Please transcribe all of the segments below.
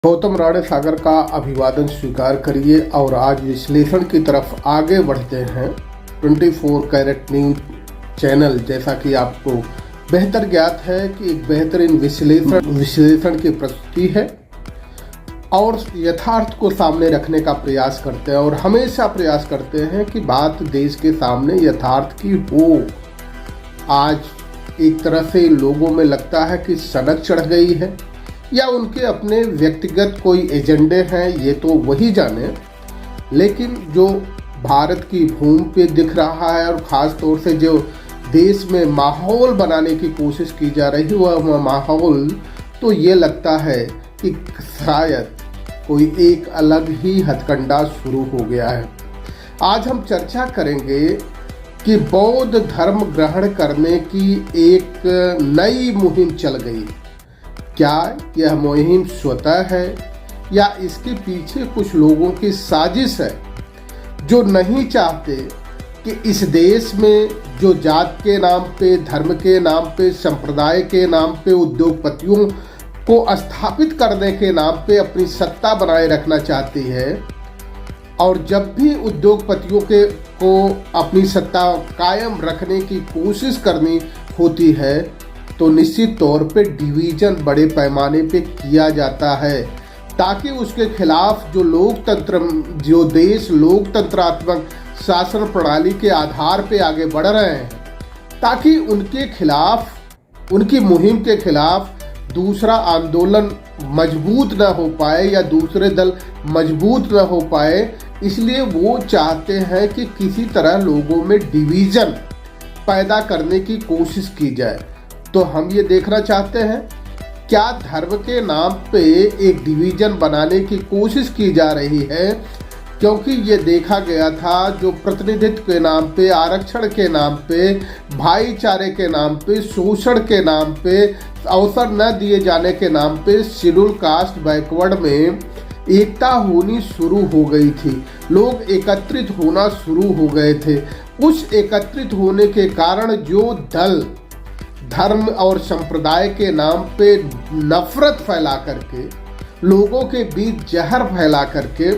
गौतम राणे सागर का अभिवादन स्वीकार करिए और आज विश्लेषण की तरफ आगे बढ़ते हैं। 24 कैरेट न्यूज चैनल, जैसा कि आपको बेहतर ज्ञात है कि एक बेहतरीन विश्लेषण की प्रस्तुति है और यथार्थ को सामने रखने का प्रयास करते हैं और हमेशा प्रयास करते हैं कि बात देश के सामने यथार्थ की हो। आज एक तरह से लोगों में लगता है कि सनक चढ़ गई है या उनके अपने व्यक्तिगत कोई एजेंडे हैं, ये तो वही जाने, लेकिन जो भारत की भूमि पे दिख रहा है और ख़ास तौर से जो देश में माहौल बनाने की कोशिश की जा रही है वह माहौल तो ये लगता है कि शायद कोई एक अलग ही हथकंडा शुरू हो गया है। आज हम चर्चा करेंगे कि बौद्ध धर्म ग्रहण करने की एक नई मुहिम चल गई। क्या यह मुहिम स्वतः है या इसके पीछे कुछ लोगों की साजिश है जो नहीं चाहते कि इस देश में जो जात के नाम पे, धर्म के नाम पे, संप्रदाय के नाम पे, उद्योगपतियों को स्थापित करने के नाम पे अपनी सत्ता बनाए रखना चाहती है। और जब भी उद्योगपतियों को अपनी सत्ता कायम रखने की कोशिश करनी होती है तो निश्चित तौर पे डिवीजन बड़े पैमाने पे किया जाता है, ताकि उसके खिलाफ जो देश लोकतंत्रात्मक शासन प्रणाली के आधार पे आगे बढ़ रहे हैं, ताकि उनके खिलाफ, उनकी मुहिम के खिलाफ दूसरा आंदोलन मजबूत न हो पाए या दूसरे दल मजबूत न हो पाए। इसलिए वो चाहते हैं कि किसी तरह लोगों में डिवीजन पैदा करने की कोशिश की जाए। तो हम ये देखना चाहते हैं, क्या धर्म के नाम पे एक डिवीजन बनाने की कोशिश की जा रही है? क्योंकि ये देखा गया था, जो प्रतिनिधित्व के नाम पे, आरक्षण के नाम पे, भाईचारे के नाम पे, शोषण के नाम पे, अवसर न दिए जाने के नाम पे शेड्यूल कास्ट बैकवर्ड में एकता होनी शुरू हो गई थी। लोग एकत्रित होना शुरू हो गए थे। उस एकत्रित होने के कारण जो दल धर्म और संप्रदाय के नाम पे नफरत फैला करके, लोगों के बीच जहर फैला करके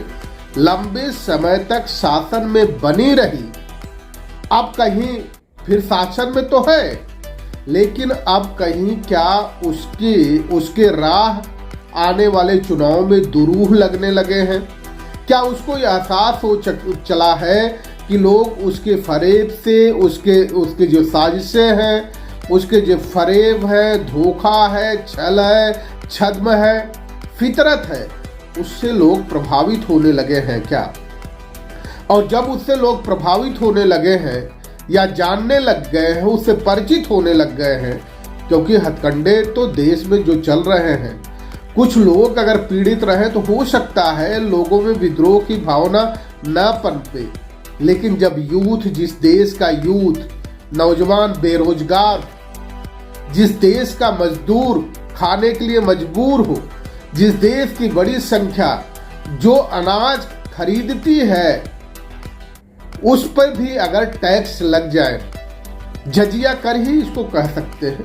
लंबे समय तक शासन में बनी रही, अब कहीं फिर शासन में तो है, लेकिन अब कहीं क्या उसके राह आने वाले चुनाव में दुरूह लगने लगे हैं? क्या उसको एहसास हो चला है कि लोग उसके फरेब से, उसके जो साजिशें हैं, उसके जो फरेब है, धोखा है, छल है, छद्म है, फितरत है, उससे लोग प्रभावित होने लगे हैं क्या? और जब उससे लोग प्रभावित होने लगे हैं या जानने लग गए हैं, उससे परिचित होने लग गए हैं, क्योंकि हथकंडे तो देश में जो चल रहे हैं, कुछ लोग अगर पीड़ित रहे तो हो सकता है लोगों में विद्रोह की भावना न पनपे, लेकिन जब यूथ, जिस देश का यूथ, नौजवान बेरोजगार, जिस देश का मजदूर खाने के लिए मजबूर हो, जिस देश की बड़ी संख्या जो अनाज खरीदती है, उस पर भी अगर टैक्स लग जाए, जजिया कर ही इसको कह सकते हैं।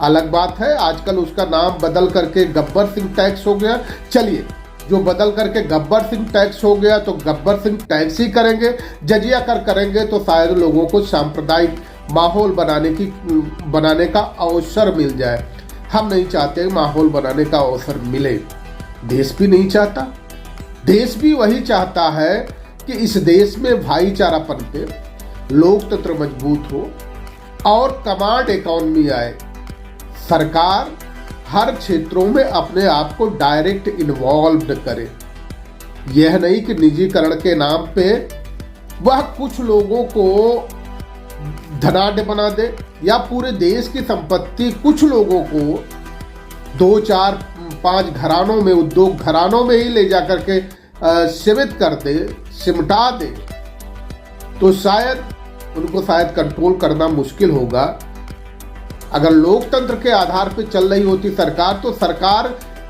अलग बात है आजकल उसका नाम बदल करके गब्बर सिंह टैक्स हो गया। चलिए, जो बदल करके गब्बर सिंह टैक्स हो गया तो गब्बर सिंह टैक्स ही करेंगे। जजिया कर करेंगे तो शायद लोगों को सांप्रदायिक माहौल बनाने का अवसर मिल जाए। हम नहीं चाहते माहौल बनाने का अवसर मिले, देश भी नहीं चाहता। देश भी वही चाहता है कि इस देश में भाईचारा पनपे, लोकतंत्र मजबूत हो और कमांड इकोनॉमी आए। सरकार हर क्षेत्रों में अपने आप को डायरेक्ट इन्वॉल्व करे। यह नहीं कि निजीकरण के नाम पे वह कुछ लोगों को धनाढ्य बना दे या पूरे देश की संपत्ति कुछ लोगों को 2, 4, 5 घरानों में, उद्योग घरानों में ही ले जाकर के सीमित कर दे, सिमटा दे, तो उनको शायद कंट्रोल करना मुश्किल होगा। अगर लोकतंत्र के आधार पर चल रही होती सरकार तो सरकार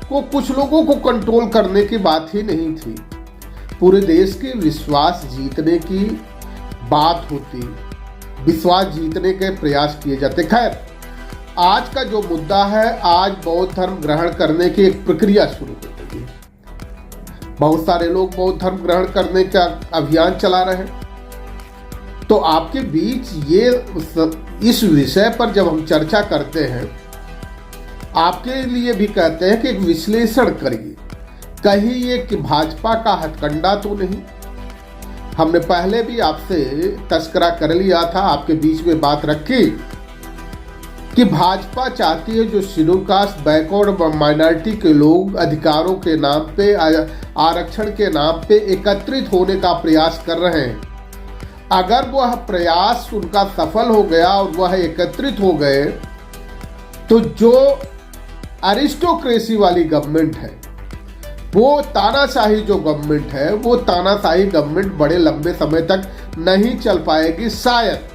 को कुछ लोगों को कंट्रोल करने की बात ही नहीं थी। पूरे देश के विश्वास जीतने की बात होती, विश्वास जीतने के प्रयास किए जाते। खैर, आज का जो मुद्दा है, आज बौद्ध धर्म ग्रहण करने की एक प्रक्रिया शुरू हो गई। बहुत सारे लोग बौद्ध धर्म ग्रहण करने का अभियान चला रहे हैं। तो आपके बीच इस विषय पर जब हम चर्चा करते हैं, आपके लिए भी कहते हैं कि एक विश्लेषण करिए, कहीं ये कि भाजपा का हथकंडा तो नहीं। हमने पहले भी आपसे तस्करा कर लिया था, आपके बीच में बात रखी कि भाजपा चाहती है जो शेड्यूल कास्ट, बैकवर्ड माइनॉरिटी के लोग अधिकारों के नाम पे, आरक्षण के नाम पे एकत्रित होने का प्रयास कर रहे हैं, अगर वह प्रयास उनका सफल हो गया और वह एकत्रित हो गए तो जो अरिस्टोक्रेसी वाली गवर्नमेंट है, वो तानाशाही जो गवर्नमेंट है, वो तानाशाही गवर्नमेंट बड़े लंबे समय तक नहीं चल पाएगी। शायद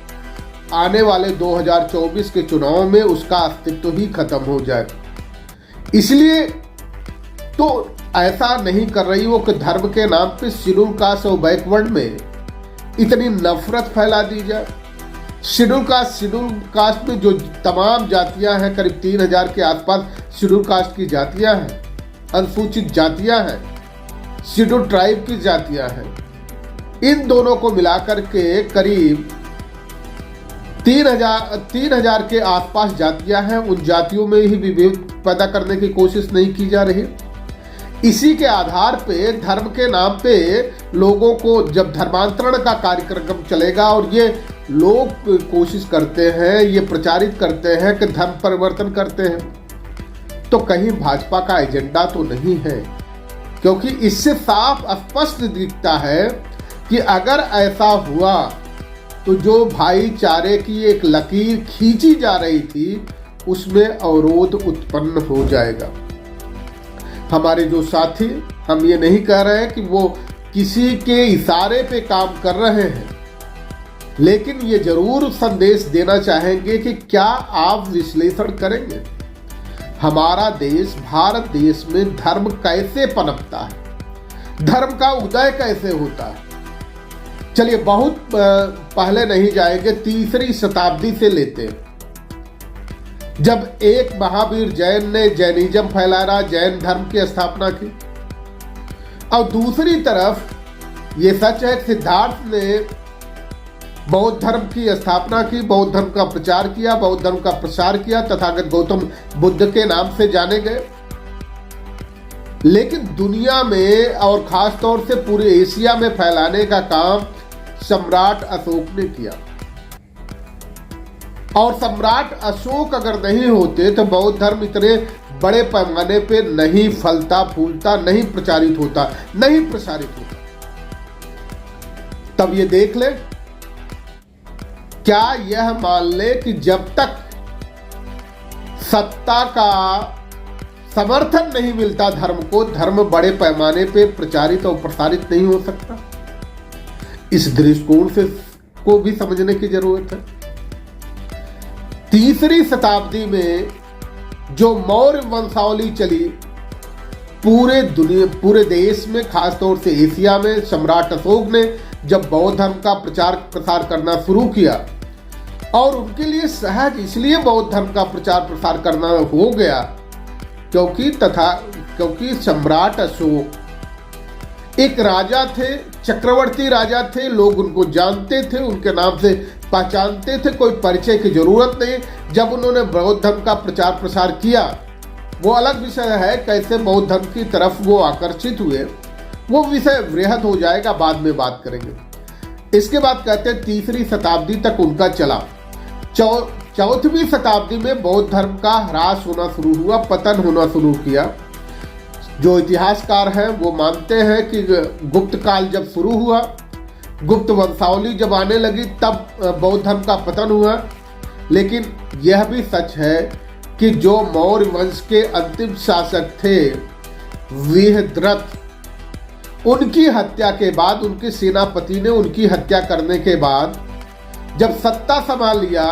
आने वाले 2024 के चुनाव में उसका अस्तित्व ही खत्म हो जाए। इसलिए तो ऐसा नहीं कर रही वो कि धर्म के नाम पे शेड्यूल कास्ट और बैकवर्ड में इतनी नफरत फैला दी जाए। शेड्यूल कास्ट में जो तमाम जातियां हैं, करीब 3000 के आसपास शेड्यूल कास्ट की जातियां हैं, अनुसूचित जातियां हैं, शेड्यूल ट्राइब की जातियां हैं, इन दोनों को मिलाकर के करीब 3000 के आसपास जातियां हैं। उन जातियों में ही विभेद पैदा करने की कोशिश नहीं की जा रही। इसी के आधार पे धर्म के नाम पे लोगों को जब धर्मांतरण का कार्यक्रम चलेगा और ये लोग कोशिश करते हैं, ये प्रचारित करते हैं कि धर्म परिवर्तन करते हैं, तो कहीं भाजपा का एजेंडा तो नहीं है। क्योंकि इससे साफ स्पष्ट दिखता है कि अगर ऐसा हुआ तो जो भाईचारे की एक लकीर खींची जा रही थी उसमें अवरोध उत्पन्न हो जाएगा। हमारे जो साथी, हम ये नहीं कह रहे हैं कि वो किसी के इशारे पे काम कर रहे हैं, लेकिन ये जरूर संदेश देना चाहेंगे कि क्या आप विश्लेषण करेंगे हमारा देश, भारत देश में धर्म कैसे पनपता है, धर्म का उदय कैसे होता है। चलिए बहुत पहले नहीं जाएंगे, 3री शताब्दी से लेते हैं, जब एक महावीर जैन ने जैनिज्म फैलाया, जैन धर्म की स्थापना की, और दूसरी तरफ ये सच है सिद्धार्थ ने बौद्ध धर्म की स्थापना की, बौद्ध धर्म का प्रचार किया, बौद्ध धर्म का प्रसार किया, तथागत गौतम बुद्ध के नाम से जाने गए। लेकिन दुनिया में और खास तौर से पूरे एशिया में फैलाने का काम सम्राट अशोक ने किया, और सम्राट अशोक अगर नहीं होते तो बौद्ध धर्म इतने बड़े पैमाने पे नहीं फलता फूलता, नहीं प्रचारित होता, नहीं प्रसारित होता। तब ये देख ले, क्या यह मान ले कि जब तक सत्ता का समर्थन नहीं मिलता धर्म को, धर्म बड़े पैमाने पे प्रचारित और प्रसारित नहीं हो सकता। इस दृष्टिकोण से को भी समझने की जरूरत है। 3री शताब्दी में जो मौर्य वंशावली चली पूरे देश में, खासतौर से एशिया में, सम्राट अशोक ने जब बौद्ध धर्म का प्रचार प्रसार करना शुरू किया, और उनके लिए सहज इसलिए बौद्ध धर्म का प्रचार प्रसार करना हो गया क्योंकि सम्राट अशोक एक राजा थे, चक्रवर्ती राजा थे, लोग उनको जानते थे, उनके नाम से पहचानते थे, कोई परिचय की जरूरत नहीं। जब उन्होंने बौद्ध धर्म का प्रचार प्रसार किया, वो अलग विषय है कैसे बौद्ध धर्म की तरफ वो आकर्षित हुए, वो विषय वृहद हो जाएगा, बाद में बात करेंगे। इसके बाद कहते हैं 3री शताब्दी तक उनका चला। 4वीं शताब्दी में बौद्ध धर्म का ह्रास होना शुरू हुआ, पतन होना शुरू किया। जो इतिहासकार हैं वो मानते हैं कि गुप्त काल जब शुरू हुआ, गुप्त वंशावली जब आने लगी, तब बौद्ध धर्म का पतन हुआ। लेकिन यह भी सच है कि जो मौर्य वंश के अंतिम शासक थे बृहद्रथ, उनकी हत्या के बाद, उनके सेनापति ने उनकी हत्या करने के बाद जब सत्ता संभाल लिया,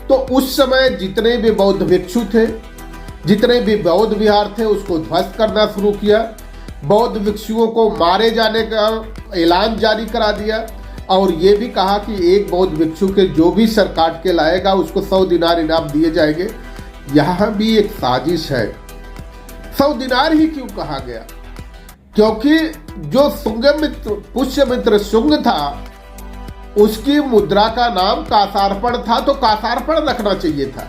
तो उस समय जितने भी बौद्ध भिक्षु थे, जितने भी बौद्ध विहार थे, उसको ध्वस्त करना शुरू किया। बौद्ध भिक्षुओं को मारे जाने का ऐलान जारी करा दिया, और ये भी कहा कि एक बौद्ध भिक्षु के जो भी सर काट के लाएगा उसको 100 दिनार इनाम दिए जाएंगे। यह भी एक साजिश है। 100 दिनार ही क्यों कहा गया? क्योंकि जो पुष्यमित्र शुंग था उसकी मुद्रा का नाम कासार्पण था, तो कासार्पण रखना चाहिए था,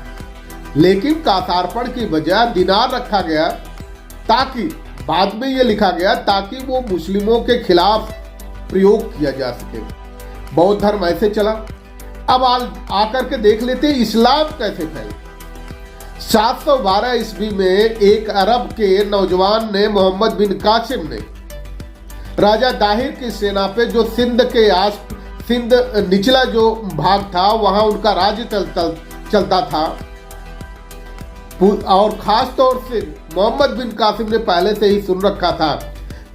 लेकिन कासार्पण की बजाय दिनार रखा गया, ताकि बाद में यह लिखा गया ताकि वो मुस्लिमों के खिलाफ प्रयोग किया जा सके। बौद्ध धर्म ऐसे चला। अब आकर के देख लेते इस्लाम कैसे फैला। 712 ईस्वी में एक अरब के नौजवान ने, मोहम्मद बिन कासिम ने, राजा दाहिर की सेना पे, जो सिंध निचला जो भाग था वहां उनका राज्य चलता था, और खास तौर से मोहम्मद बिन कासिम ने पहले से ही सुन रखा था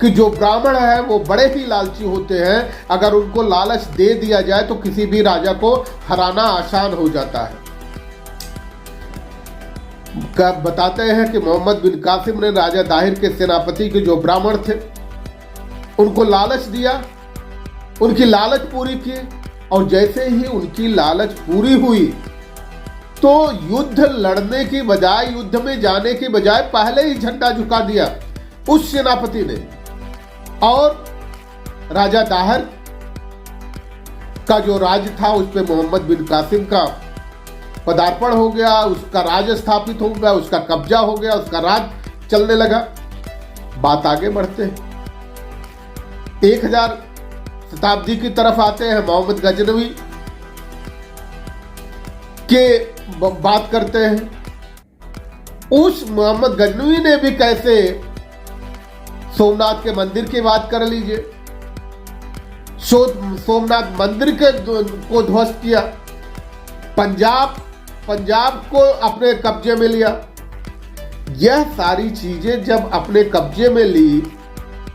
कि जो ब्राह्मण है वो बड़े ही लालची होते हैं, अगर उनको लालच दे दिया जाए तो किसी भी राजा को हराना आसान हो जाता है। बताते हैं कि मोहम्मद बिन कासिम ने राजा दाहिर के सेनापति के जो ब्राह्मण थे उनको लालच दिया, उनकी लालच पूरी की, और जैसे ही उनकी लालच पूरी हुई तो युद्ध लड़ने की बजाय, युद्ध में जाने की बजाय पहले ही झंडा झुका दिया उस सेनापति ने, और राजा दाहिर का जो राज था उस पर मोहम्मद बिन कासिम का पदार्पण हो गया, उसका राज स्थापित हो गया, उसका कब्जा हो गया, उसका राज चलने लगा। बात आगे बढ़ते हैं, 1000 शताब्दी की तरफ आते हैं, मोहम्मद गजनवी के बात करते हैं। उस मोहम्मद गजनवी ने भी कैसे सोमनाथ के मंदिर की बात कर लीजिए, सोमनाथ मंदिर को ध्वस्त किया, पंजाब को अपने कब्जे में लिया। यह सारी चीजें जब अपने कब्जे में ली,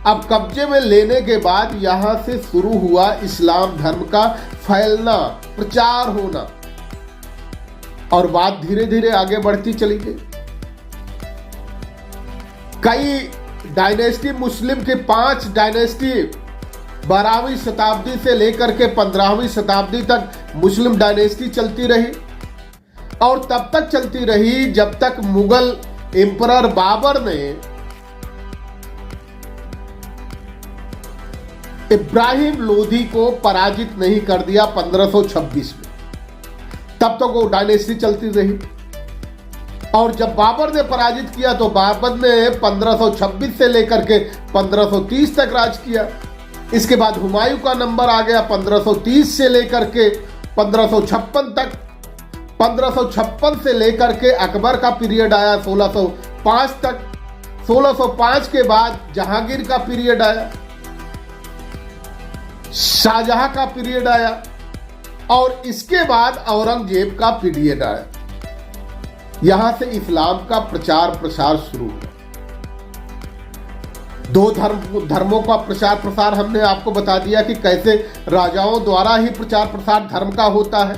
अब कब्जे में लेने के बाद यहां से शुरू हुआ इस्लाम धर्म का फैलना, प्रचार होना, और बात धीरे धीरे आगे बढ़ती चली गई। कई डायनेस्टी, मुस्लिम के 5 डायनेस्टी 12वीं शताब्दी से लेकर के 15वीं शताब्दी तक मुस्लिम डायनेस्टी चलती रही, और तब तक चलती रही जब तक मुगल एम्परर बाबर ने इब्राहिम लोधी को पराजित नहीं कर दिया 1526 में। तब तक वो डायनेस्टी चलती रही, और जब बाबर ने पराजित किया तो बाबर ने 1526 से लेकर के 1530 तक राज किया। इसके बाद हुमायूं का नंबर आ गया 1530 से लेकर के 1556 तक। 1556 से लेकर के अकबर का पीरियड आया 1605 तक। 1605 के बाद जहांगीर का पीरियड आया, शाहजहां का पीरियड आया, और इसके बाद औरंगजेब का पीरियड आया। यहां से इस्लाम का प्रचार प्रसार शुरू हुआ। 2 धर्मों का प्रचार प्रसार हमने आपको बता दिया कि कैसे राजाओं द्वारा ही प्रचार प्रसार धर्म का होता है।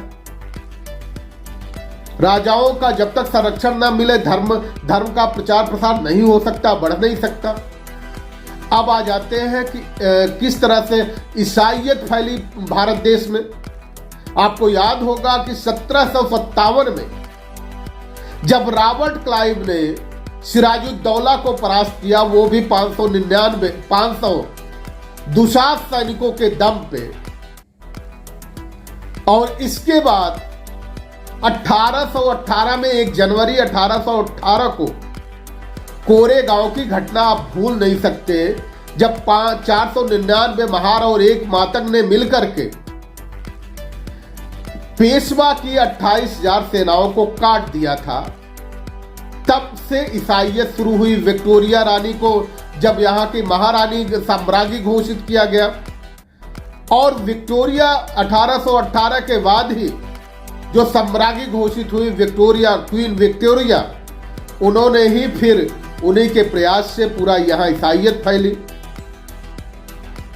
राजाओं का जब तक संरक्षण न मिले धर्म का प्रचार प्रसार नहीं हो सकता, बढ़ नहीं सकता। अब आ जाते हैं कि किस तरह से ईसाईयत फैली भारत देश में। आपको याद होगा कि 1757 में जब रॉबर्ट क्लाइव ने सिराजुद्दौला को परास्त किया, वो भी 500 दुशात सैनिकों के दम पे, और इसके बाद 1818 में 1 जनवरी 1818 को कोरेगांव की घटना आप भूल नहीं सकते, जब 499 महार और 1 मातंग ने मिलकर के पेशवा की 28,000 सेनाओं को काट दिया था। तब से ईसाईयत शुरू हुई। विक्टोरिया रानी को जब यहाँ की महारानी साम्राज्ञी घोषित किया गया, और विक्टोरिया 1818 के बाद ही जो साम्राज्ञी घोषित हुई विक्टोरिया, क्वीन विक्टोरिया, उन्होंने ही फिर उन्हीं के प्रयास से पूरा यहाँ ईसाईयत फैली।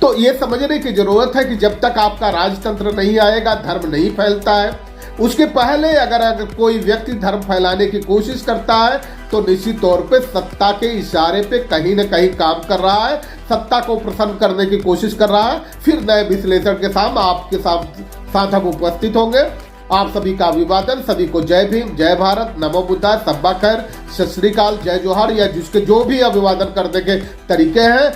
तो ये समझने की जरूरत है कि जब तक आपका राजतंत्र नहीं आएगा, धर्म नहीं फैलता है। उसके पहले अगर कोई व्यक्ति धर्म फैलाने की कोशिश करता है तो निश्चित तौर पे सत्ता के इशारे पे कहीं न कहीं काम कर रहा है, सत्ता को प्रसन्न करने की कोशिश कर रहा है। फिर नए विश्लेषण के साथ आपके साथ हम उपस्थित होंगे। आप सभी का अभिवादन, सभी को जय भीम, जय भारत, नमो बुद्धाय, सब्बा खैर, सत श्री अकाल, जय जोहार, या जिसके जो भी अभिवादन करने के तरीके हैं।